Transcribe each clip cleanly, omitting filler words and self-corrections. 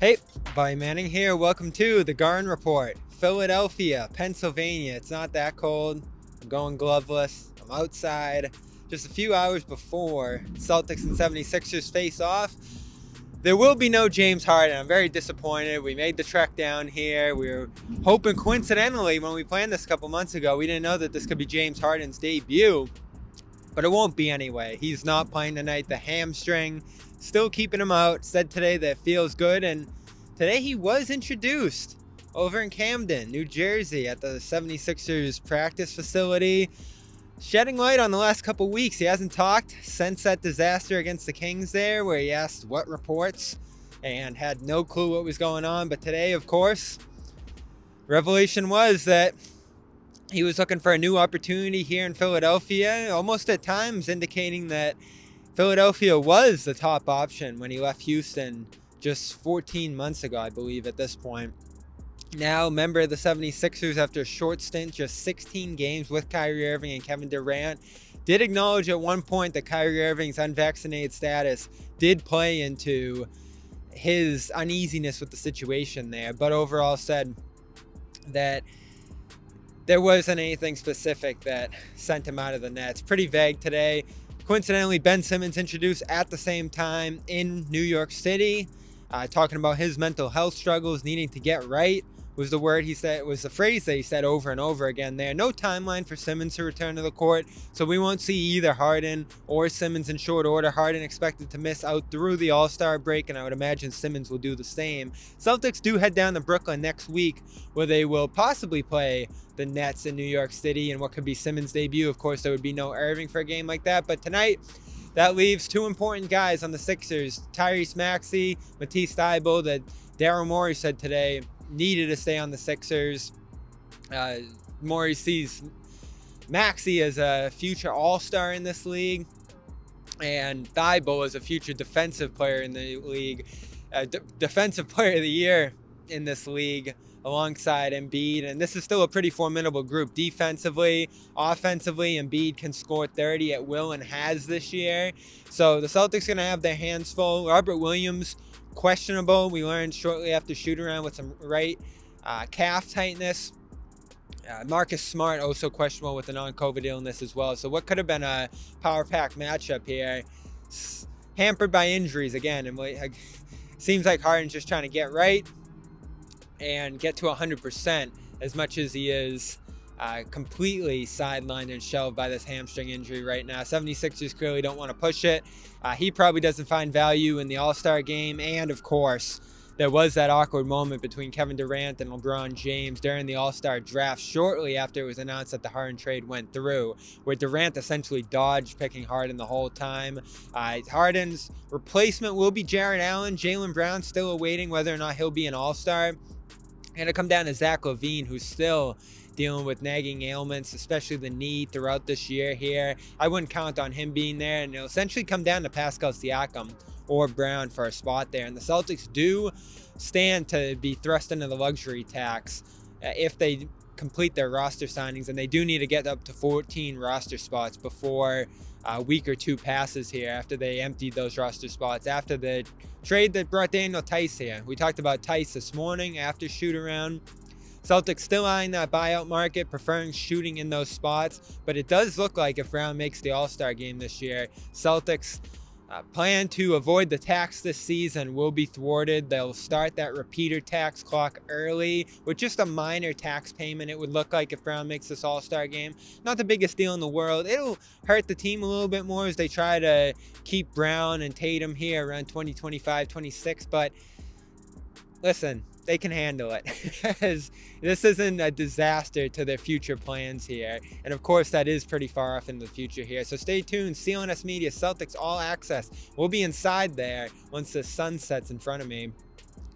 Hey, Bobby Manning here. Welcome to the Garden Report. Philadelphia, Pennsylvania. It's not that cold. I'm going gloveless. I'm outside. Just a few hours before Celtics and 76ers face off. There will be no James Harden. I'm very disappointed. We made the trek down here. We were hoping coincidentally when we planned this a couple months ago, we didn't know that this could be James Harden's debut. But it won't be anyway. He's not playing tonight. The hamstring still keeping him out. Said today that feels good. And today he was introduced over in Camden, New Jersey at the 76ers practice facility. Shedding light on the last couple weeks. He hasn't talked since that disaster against the Kings there where he asked what reports and had no clue what was going on. But today, of course, revelation was that he was looking for a new opportunity here in Philadelphia, almost at times indicating that Philadelphia was the top option when he left Houston just 14 months ago, I believe, at this point. Now, member of the 76ers after a short stint, just 16 games with Kyrie Irving and Kevin Durant, did acknowledge at one point that Kyrie Irving's unvaccinated status did play into his uneasiness with the situation there, but overall said that there wasn't anything specific that sent him out of the Nets. Pretty vague today. Coincidentally, Ben Simmons introduced at the same time in New York City, talking about his mental health struggles, needing to get right was the word he said, was the phrase that he said over and over again there. No timeline for Simmons to return to the court, so we won't see either Harden or Simmons in short order. Harden expected to miss out through the All-Star break, and I would imagine Simmons will do the same. Celtics do head down to Brooklyn next week, where they will possibly play the Nets in New York City, and what could be Simmons' debut. Of course, there would be no Irving for a game like that, but tonight, that leaves two important guys on the Sixers, Tyrese Maxey, Matisse Thybulle, that Daryl Morey said today needed to stay on the Sixers. Morey sees Maxey as a future all-star in this league, and Thybulle as a future defensive player in the league, defensive player of the year in this league alongside Embiid. And this is still a pretty formidable group defensively. Offensively, Embiid can score 30 at will and has this year. So the Celtics are going to have their hands full. Robert Williams, questionable. We learned shortly after shoot-around with some right calf tightness. Marcus Smart also questionable with a non-COVID illness as well. So what could have been a power-pack matchup here, hampered by injuries again. And seems like Harden's just trying to get right and get to 100% as much as he is completely sidelined and shelved by this hamstring injury right now. 76ers clearly don't want to push it. He probably doesn't find value in the All-Star game. And, of course, there was that awkward moment between Kevin Durant and LeBron James during the All-Star draft shortly after it was announced that the Harden trade went through, where Durant essentially dodged picking Harden the whole time. Harden's replacement will be Jarrett Allen. Jaylen Brown still awaiting whether or not he'll be an All-Star. It'll come down to Zach LaVine, who's still dealing with nagging ailments, especially the knee throughout this year here. I wouldn't count on him being there, and it'll essentially come down to Pascal Siakam or Brown for a spot there. And the Celtics do stand to be thrust into the luxury tax if they complete their roster signings, and they do need to get up to 14 roster spots before a week or two passes here after they emptied those roster spots after the trade that brought Daniel Tice here. We talked about Tice this morning after shoot-around. Celtics still eyeing that buyout market, preferring shooting in those spots, but it does look like if Brown makes the All-Star game this year, Celtics plan to avoid the tax this season will be thwarted. They'll start that repeater tax clock early with just a minor tax payment, it would look like, if Brown makes this All-Star game. Not the biggest deal in the world. It'll hurt the team a little bit more as they try to keep Brown and Tatum here around 2025, 26, but listen, they can handle it. This isn't a disaster to their future plans here. And of course, that is pretty far off in the future here. So stay tuned. CLNS Media, Celtics All Access. We'll be inside there once the sun sets in front of me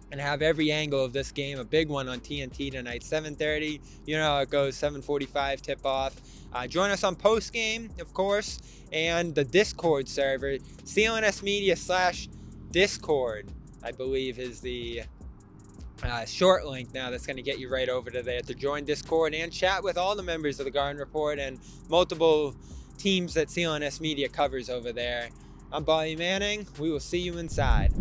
and have every angle of this game. A big one on TNT tonight, 7:30. You know how it goes, 7:45 tip-off. Join us on post-game, of course, and the Discord server. CLNS Media /Discord, I believe, is the short link now that's going to get you right over to there to join Discord and chat with all the members of the Garden Report and multiple teams that CLNS Media covers over there. I'm Bobby Manning. We will see you inside.